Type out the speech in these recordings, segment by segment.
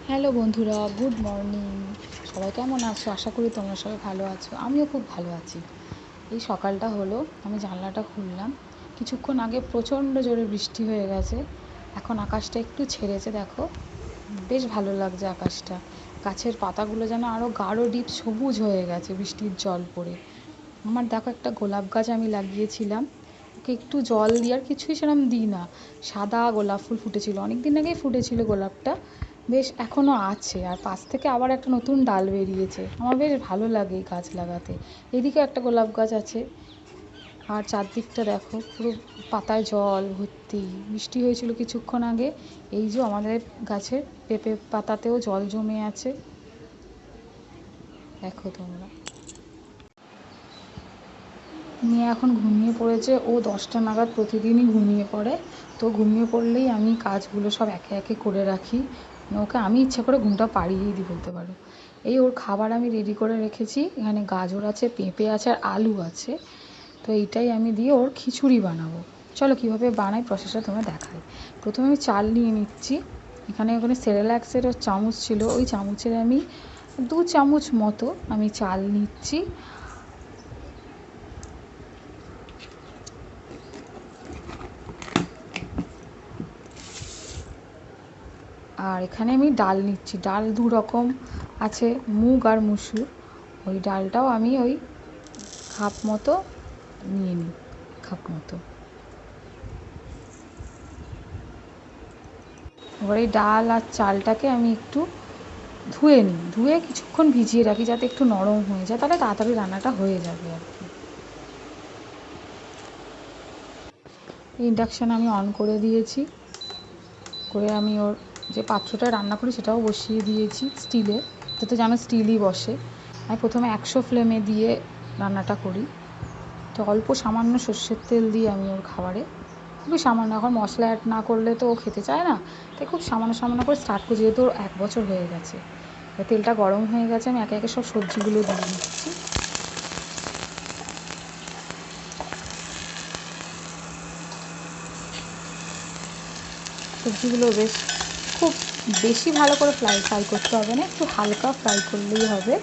Hello বন্ধুরা, good morning. সবাই কেমন আছো? আশা করি তোমরা সবাই ভালো আছো। আমিও খুব ভালো আছি। এই সকালটা হলো, আমি জানলাটা খুললাম, কিছুক্ষণ আগে প্রচণ্ড জোরে বৃষ্টি হয়ে গেছে। এখন আকাশটা একটু ছেড়েছে, দেখো বেশ ভালো লাগছে আকাশটা। গাছের পাতাগুলো যেন আরও গাঢ় ডিপ সবুজ হয়ে গেছে বৃষ্টির জল পড়ে। আমার দেখো একটা গোলাপ গাছ আমি লাগিয়েছিলাম, ওকে একটু জল দিয়ে, আর কিছুই সেরকম দিই না, সাদা গোলাপ ফুল ফুটেছিল, অনেক দিন আগেই ফুটেছিল গোলাপটা, বেশ এখনও আছে। আর পাশ থেকে আবার একটা নতুন ডাল বেরিয়েছে। আমার বেশ ভালো লাগে এই গাছ লাগাতে। এদিকে একটা গোলাপ গাছ আছে। আর চারদিকটা দেখো পুরো পাতায় জল ভর্তি, বৃষ্টি হয়েছিল কিছুক্ষণ আগে। এই যে আমাদের গাছের পেঁপে পাতাতেও জল জমে আছে, দেখো তোমরা। মেয়ে এখন ঘুমিয়ে পড়েছে, ও 10টা নাগাদ প্রতিদিনই ঘুমিয়ে পড়ে। তো ঘুমিয়ে পড়লেই আমি কাজগুলো সব একে একে করে রাখি, ওকে আমি ইচ্ছা করে ঘুমটা পাড়িয়েই দিই বলতে পারো। এই ওর খাবার আমি রেডি করে রেখেছি, এখানে গাজর আছে, পেঁপে আছে, আর আলু আছে। তো এইটাই আমি দিয়ে ওর খিচুড়ি বানাবো। চলো কীভাবে বানাই প্রসেসটা তোমরা দেখাই। প্রথমে আমি চাল নিয়ে নিচ্ছি। ওখানে সেরেল্যাক্সের চামচ ছিল, ওই চামচের আমি 2 চামচ মতো আমি চাল নিচ্ছি। আর এখানে আমি ডাল নিচ্ছি, ডাল 2 রকম আছে, মুগ আর মুসুর। ওই ডালটাও আমি ওই কাপ মতো নিয়ে নিই, কাপ মতো। এবার এই ডাল আর চালটাকে আমি একটু ধুয়ে নিই, ধুয়ে কিছুক্ষণ ভিজিয়ে রাখি যাতে একটু নরম হয়ে যায়, তাহলে তাড়াতাড়ি রান্নাটা হয়ে যাবে আর কি। ইন্ডাকশান আমি অন করে দিয়েছি, করে আমি ওর যে পাত্রটায় রান্না করি সেটাও বসিয়ে দিয়েছি, স্টিলের। তো তো জানো স্টিলই বসে। আমি প্রথমে 100 ফ্লেমে দিয়ে রান্নাটা করি। তো অল্প সামান্য সর্ষের তেল দিয়ে আমি ওর খাবারে, খুবই সামান্য, এখন মশলা অ্যাড না করলে তো ও খেতে চায় না, তাই খুব সামান্য সামান্য করে স্টার্ট করছি, যেহেতু ওর 1 বছর হয়ে গেছে। তেলটা গরম হয়ে গেছে, আমি একে একে সব সবজিগুলো দিয়ে দিচ্ছি। সবজিগুলো বেশ খুব বেশি ভালো করে ফ্রাই করতে হবে না, একটু হালকা ফ্রাই করলেই হবে।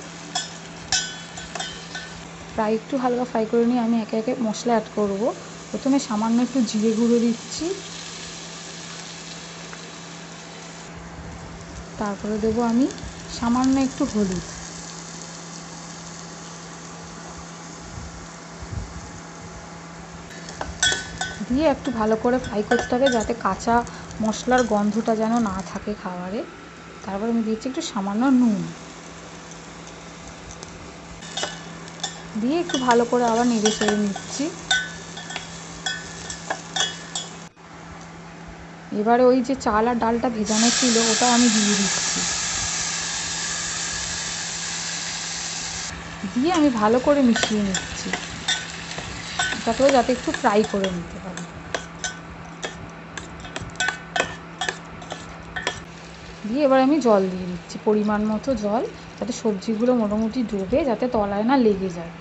একটু হালকা ফ্রাই করে নিয়ে আমি একে একে মশলা অ্যাড করব। প্রথমে সামান্য একটু জিরে গুঁড়ো দিচ্ছি, তারপরে দেবো আমি সামান্য একটু হলুদ, দিয়ে একটু ভালো করে ফ্রাই করতে হবে যাতে কাঁচা মশলার গন্ধটা যেন না থাকে খাবারে। তারপর আমি দিচ্ছি একটু সামান্য নুন, দিয়ে একটু ভালো করে আবার নেড়ে চেড়ে নিচ্ছি। এবারে ওই যে চাল আর ডালটা ভেজানো ছিল ওটাও আমি দিয়ে দিচ্ছি, দিয়ে আমি ভালো করে মিশিয়ে নিচ্ছি, এটাকেও যাতে একটু ফ্রাই করে নিতে পারি। দিয়ে এবার আমি জল দিয়ে দিচ্ছি, পরিমাণ মতো জল, যাতে সবজিগুলো মোটামুটি ডোবে, যাতে তলায় না লেগে যায়।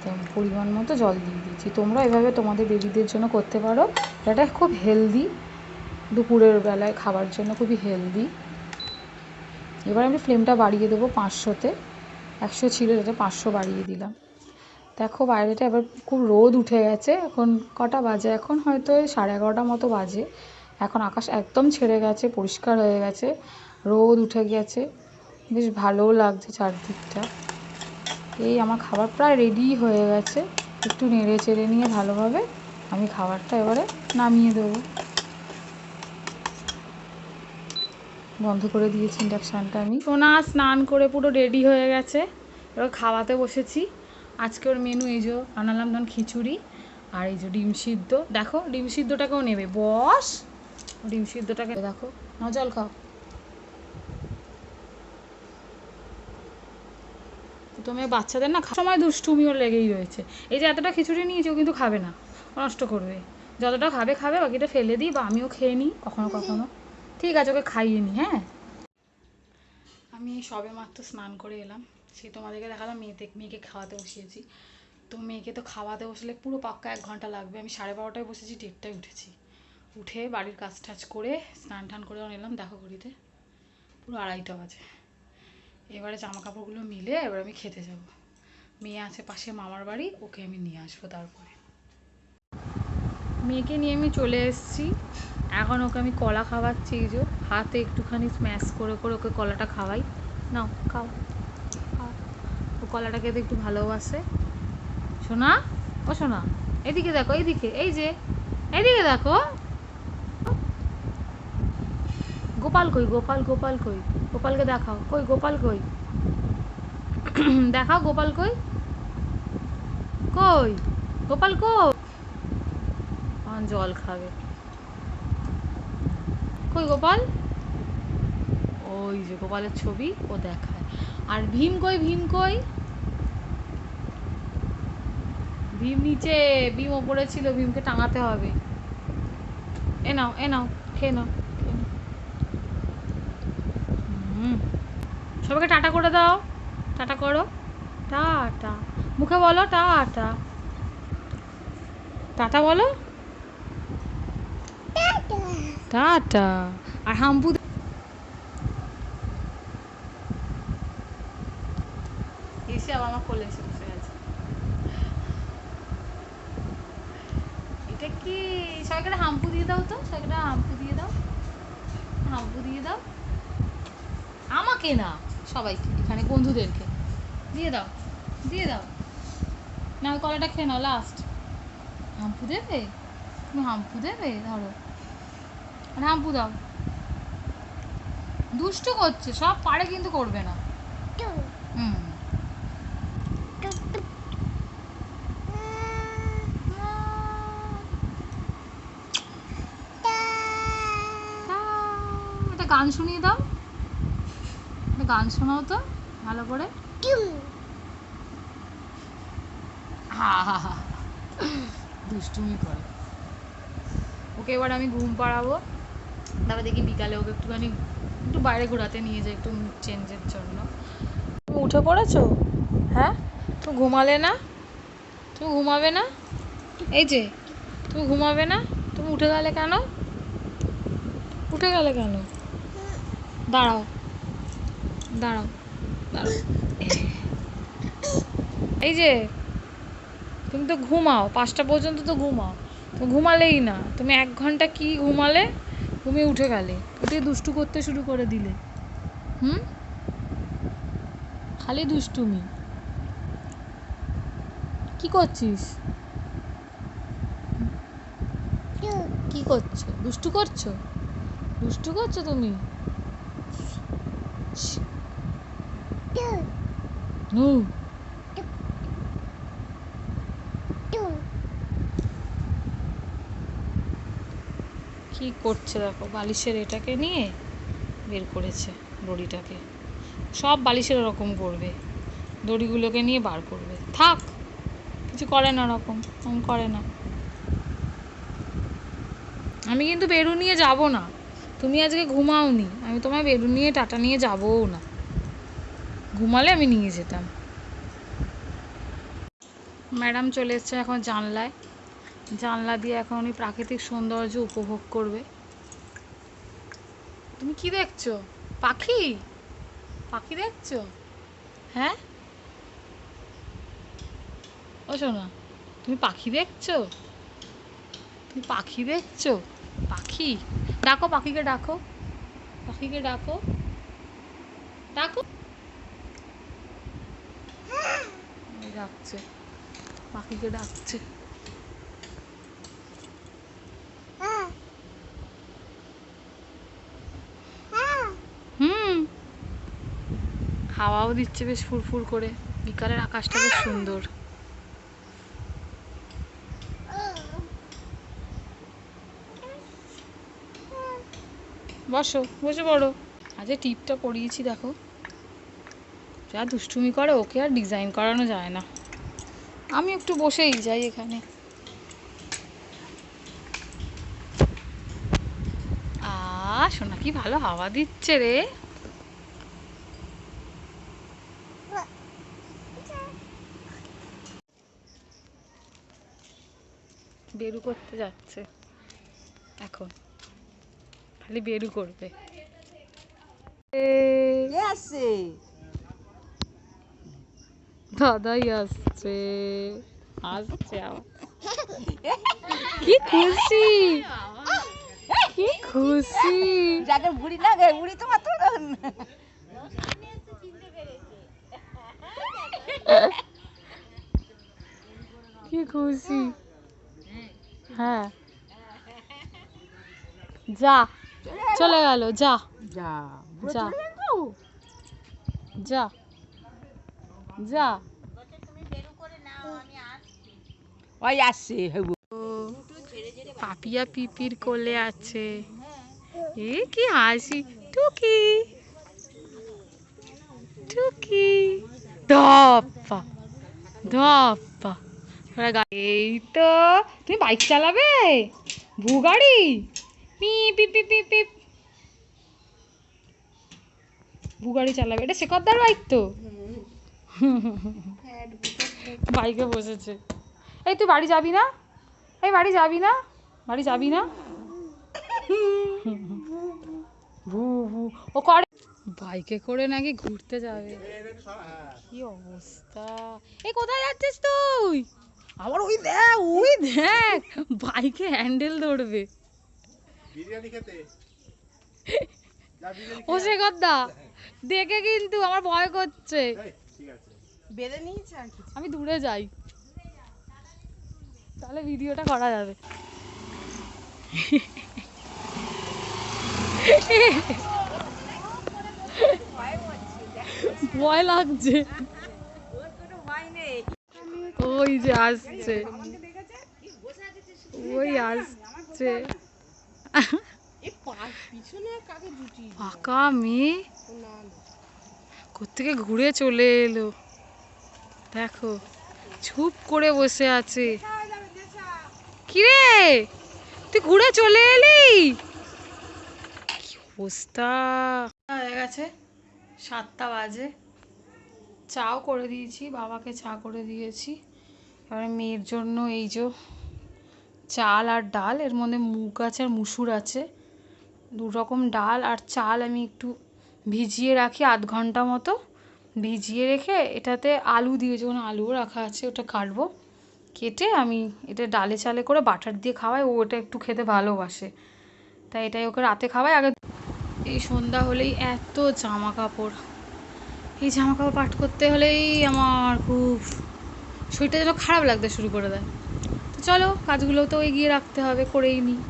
তো পরিমাণ মতো জল দিয়ে দিচ্ছি। তোমরা এভাবে তোমাদের বেবিদের জন্য করতে পারো, এটা খুব হেলদি, দুপুরের বেলায় খাবার জন্য খুবই হেলদি। এবার আমি ফ্লেমটা বাড়িয়ে দেবো 500-তে, 100 ছিল যেটা 500 বাড়িয়ে দিলাম। দেখো বাইরেটা এবার খুব রোদ উঠে গেছে, এখন কটা বাজে, এখন হয়তো 11:30 মতো বাজে। এখন আকাশ একদম ছেড়ে গেছে, পরিষ্কার হয়ে গেছে, রোদ উঠে গেছে, বেশ ভালোও লাগছে চারদিকটা। এই আমার খাবার প্রায় রেডি হয়ে গেছে, একটু নেড়ে চেড়ে নিয়ে ভালোভাবে আমি খাবারটা এবারে নামিয়ে দেবো। বন্ধ করে দিয়েছি ইন্ডাকশানটা আমি। সোনা স্নান করে পুরো রেডি হয়ে গেছে, এবার খাওয়াতে বসেছি। আজকে ওর মেনু এই যে বানালাম ধরুন খিচুড়ি, আর এই যে ডিম সিদ্ধ। দেখো ডিম সিদ্ধটাকেও নেবে, বস ডিম সিদ্ধটাকে দেখো, না জল খাও। প্রথমে বাচ্চাদের না সময় দুষ্টুমিও লেগেই রয়েছে। এই যে এতটা খিচুড়ি নিয়েছি, ও কিন্তু খাবে না, নষ্ট করবে। যতটা খাবে খাবে, বাকিটা ফেলে দিই বা আমিও খেয়ে নিই কখনো কখনো। ঠিক আছে, ওকে খাইয়ে নিই। হ্যাঁ, আমি সবে মাত্র স্নান করে এলাম, সে তোমাদেরকে দেখালাম মেয়েকে খাওয়াতে বসিয়েছি। তো মেয়েকে তো খাওয়াতে বসলে পুরো পাক্কা 1 ঘন্টা লাগবে। আমি 12:30টায় বসেছি, 1:30টায় উঠেছি। উঠে বাড়ির কাজ টাজ করে স্নান টান করে এলাম, দেখো ঘড়িতে পুরো 2:30 বাজে। এবারে জামা কাপড়গুলো মিলে এবার আমি খেতে যাব। মেয়ে আছে পাশে মামার বাড়ি, ওকে আমি নিয়ে আসবো। তারপরে মেয়েকে নিয়ে আমি চলে এসেছি। এখন ওকে আমি কলা খাওয়াচ্ছি। এই যে হাতে একটুখানি স্ম্যাশ করে করে ওকে কলাটা খাওয়াই। নাও খাও খাও। ও কলাটা খেতে একটু ভালোবাসে। সোনা, ও সোনা, এদিকে দেখো, এইদিকে, এই যে এইদিকে দেখো। গোপাল কই? গোপাল, গোপাল কই? গোপালকে দেখাও। কই গোপাল কই? দেখাও গোপাল কই? কই গোপাল কই? জল খাবে। কই গোপাল? ওই যে গোপালের ছবি ও দেখায়। আর ভীম কই? ভীম কই? ভীম নিচে, ভীম ওপরে ছিল, ভীমকে টাঙাতে হবে। এ নাও, এ নাও, খেয়ে নাও। সবাইকে টাটা করে দাও। টাটা করো। টাটা মুখে বলো, টাটা। টাটা বলো, টাটা। আর হাম্পু এসে আবার আমার কোলে এসে বসে গেছে। এটা কি? সবাইকে হাম্পু দিয়ে দাও তো, সবাইকে হাম্পু দিয়ে দাও, হাম্পু দিয়ে দাও। আমাকে না, সবাইকে, এখানে বন্ধুদেরকে দিয়ে দাও, দিয়ে দাও। না ওই কলাটা খেয়ে নাও লাস্ট। হাম্পু দেবে? তুমি হাম্পু দেবে? ধরো, আর হাম্পু দাও। দুষ্টু করছে, সব পারে কিন্তু করবে না। হুম, একটা গান শুনিয়ে দাও, একটা গান শোনাও তো ভালো করে। হা হা হা, দুষ্টুমি করে। ওকে এবার আমি ঘুম পাড়াবো। তারপর দেখি বিকালে ওকে একটুখানি একটু বাইরে ঘোরাতে নিয়ে যাই, একটু চেঞ্জের জন্য। তুমি উঠে পড়েছো? হ্যাঁ, তুমি ঘুমালে না? তুমি ঘুমাবে না? এই যে, তুমি ঘুমাবে না? তুমি উঠে গেলে কেন? উঠে গেলে কেন? দাঁড়াও, দাঁড়াও, দাঁড়াও। এই যে, তুমি তো ঘুমাও 5টা পর্যন্ত, তো ঘুমাও। তুমি ঘুমালেই না, তুমি 1 ঘন্টা কি ঘুমালে? ঘুমিয়ে উঠে গেলে, উঠে দুষ্টু করতে শুরু করে দিলে। হুম, খালি দুষ্টুমি। কি করছিস? কি করছো? দুষ্টু করছো? দুষ্টু করছো তুমি? নু, কি করছে দেখো, বালিশের এটাকে নিয়ে বের করেছে দড়িটাকে। সব বালিশের ওরকম করবে, দড়িগুলোকে নিয়ে বার করবে। থাক, কিছু করে না, ওরকম করে না। আমি কিন্তু বেরু নিয়ে যাব না। তুমি আজকে ঘুমাওনি, আমি তোমায় বেরু নিয়ে টাটা নিয়ে যাবও না। ঘুমালে আমি নিয়ে যেতাম। ম্যাডাম চলে এসছে এখন জানলায়। জানলা দিয়ে এখন উনি প্রাকৃতিক সৌন্দর্য উপভোগ করবে। তুমি কি দেখছো? পাখি? পাখি দেখছো? হ্যাঁ, ও শোনা, তুমি পাখি দেখছো? তুমি পাখি দেখছো? পাখি ডাকো, পাখিকে ডাকো, পাখিকে ডাকো, ডাকো। ডাকছে, পাখিকে ডাকছে। হুম, হাওয়াও দিচ্ছে বেশ ফুরফুর করে। বিকালের আকাশটা বেশ সুন্দর। বসো, বসে পড়ো। আজ টিপটা পরিয়েছি দেখো, যা দুষ্টুমি করে ওকে আর ডিজাইন করানো যায় না। আমি একটু বসেই যাই এখানে। শোনা কি ভালো হাওয়া দিচ্ছে রে। বেরু করতে যাচ্ছে এখন, খালি বেরু করবে। আসছে দাদাই আসছে আসছে আবার। কি খুশি কি খুশি। যাকে বুড়ি না গে বুড়ি তো মাত্র কি খুশি। হ্যাঁ যা চলে গেল যা যা যা যা যা। ওই আসছে পাপিয়া পিপির কোলে আছে। এ কি হাসি। টুকি টুকি ধপ্পা ধপ্পা। এই তো তুমি বাইক চালাবে ভু গাড়ি পিপ পিপ পিপ পিপ পিপ। ভু গাড়ি চালাবে এটা শেখরদার বাইক তো। বাইকে বসেছে। এই তুই বাড়ি যাবি না এই বাড়ি যাবি না বাড়ি যাবি না। ভু ভু ও করে বাইকে করে নাকি ঘুরতে যাবে। কি অবস্থা। এই কোথায় যাচ্ছিস তুই। আবার ওই দেখ বাইকে হ্যান্ডেল ধরবে। ও শেখরদা দেখে কিন্তু আমার ভয় করছে। বেঁধে নিয়েছে আর কিছু আমি দূরে যাই তাহলে ভিডিওটা করা যাবে। ভয় লাগছে। ওই যে আসছে ওই আসছে ফাঁকা মেয়ে কোত্থেকে ঘুরে চলে এলো দেখো চুপ করে বসে আছে। কিরে তুই ঘুরে চলে এলি কি অবস্থা। হয়ে গেছে 7টা বাজে চাও করে দিয়েছি বাবাকে চা করে দিয়েছি। এবারে মেয়ের জন্য এই যে চাল আর ডাল এর মধ্যে মুগ আছে আর মুসুর আছে 2 রকম ডাল আর চাল আমি একটু ভিজিয়ে রাখি আধ ঘন্টা মতো। ভিজিয়ে রেখে এটাতে আলু দিয়ে যখন আলুও রাখা আছে ওটা কাটবো কেটে আমি এটা ডালে চালে করে বাটার দিয়ে খাওয়াই ও ওটা একটু খেতে ভালোবাসে তাই এটাই ওকে রাতে খাওয়াই আগে। এই সন্ধ্যা হলেই এত জামা কাপড় এই জামা কাপড় পাট করতে হলেই আমার খুব শরীরটা যেন খারাপ লাগতে শুরু করে দেয়। তো চলো কাজগুলো তো এগিয়ে রাখতে হবে করেই নিই।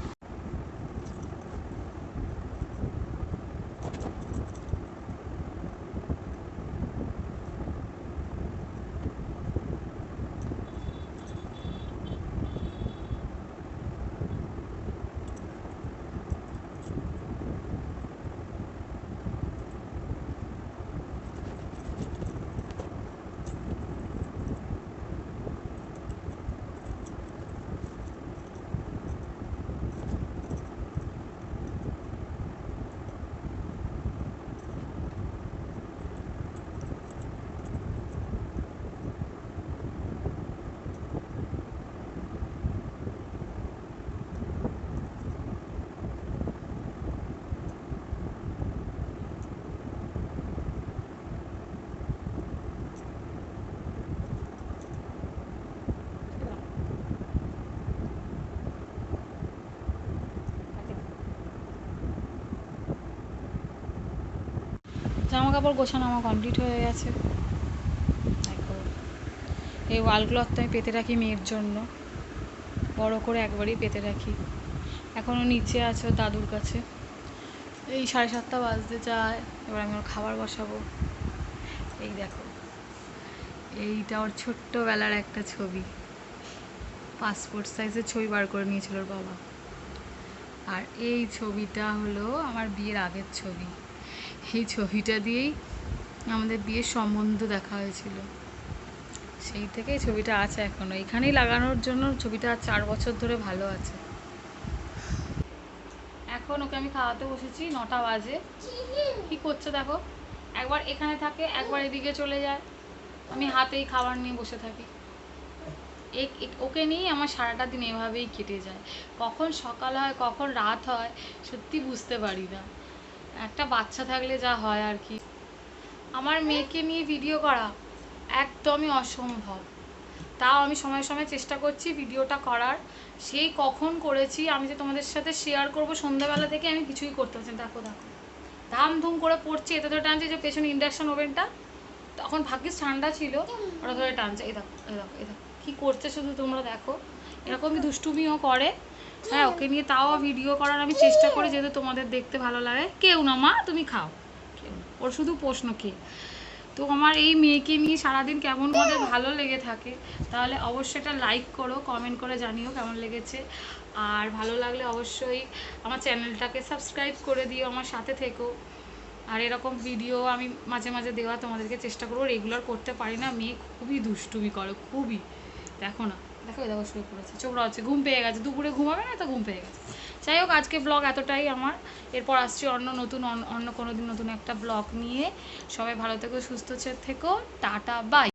জামা কাপড় গোছানো আমার কমপ্লিট হয়ে গেছে। দেখো এই ওয়াল ক্লথটা আমি পেতে রাখি মেয়ের জন্য বড় করে একবারই পেতে রাখি। এখনও নিচে আছে ওর দাদুর কাছে। এই 7:30 বাজতে যায় এবার আমি ওর খাবার বসাবো। এই দেখো এইটা ওর ছোট্টবেলার একটা ছবি পাসপোর্ট সাইজের ছবি বার করে নিয়েছিল ওর বাবা। আর এই ছবিটা হলো আমার বিয়ের আগের ছবি। এই ছবিটা দিয়েই আমাদের বিয়ের সম্বন্ধ দেখা হয়েছিল সেই থেকে ছবিটা আছে এখনো এখানেই লাগানোর জন্য ছবিটা 4 বছর ধরে ভালো আছে। এখন ওকে আমি খাওয়াতে বসেছি 9টা বাজে। কি করছে দেখো একবার এখানে থাকে একবার এদিকে চলে যায় আমি হাতেই খাবার নিয়ে বসে থাকি। ওকে নিয়ে আমার সারাটা দিন এভাবেই কেটে যায় কখন সকাল হয় কখন রাত হয় সত্যি বুঝতে পারি না। একটা বাচ্চা থাকলে যা হয় আর কি। আমার মেয়েকে নিয়ে ভিডিও করা একদমই অসম্ভব, তাও আমি সময় সময় চেষ্টা করছি ভিডিওটা করার। সেই কখন করেছি, আমি যে তোমাদের সাথে শেয়ার করব সন্ধ্যাবেলা থেকে আমি কিছুই করতে পারছি না। দেখো দেখো ধামধুম করে পড়ছে, এত ধরে টানছে যে পেছনে ইন্ডাকশন ওভেনটা, তখন ভাগ্যিস ঠান্ডা ছিল, ওরা ধরে টানছে। এই দেখো এই দেখো এই দেখো কী করছে শুধু তোমরা দেখো, এরকমই দুষ্টুমিও করে। হ্যাঁ, ওকে নিয়ে তাও ভিডিও করার আমি চেষ্টা করি, যেহেতু তোমাদের দেখতে ভালো লাগে। কেউ না মা, তুমি খাও, কেউ না। ওর শুধু প্রশ্ন কে। তো আমার এই মেয়েকে নিয়ে সারাদিন কেমন তোমাদের ভালো লেগে থাকে, তাহলে অবশ্যই এটা লাইক করো, কমেন্ট করে জানিও কেমন লেগেছে। আর ভালো লাগলে অবশ্যই আমার চ্যানেলটাকে সাবস্ক্রাইব করে দিও, আমার সাথে থেকো। আর এরকম ভিডিও আমি মাঝে মাঝে দেওয়া তোমাদেরকে চেষ্টা করবো, রেগুলার করতে পারি না। মেয়ে খুবই দুষ্টুমি করে, খুবই। দেখো না, দেখো দেখো শুয়ে পড়েছে, চোখরা হচ্ছে, ঘুম পেয়ে গেছে, দুপুরে ঘুমাবে না তো ঘুম পেয়ে গেছে। যাই হোক, আজকে ব্লগ এতটাই আমার। এরপর আসছি অন্য কোনো দিন নতুন একটা ব্লগ নিয়ে। সবাই ভালো থেকো, সুস্থ থেকো, টাটা বাই।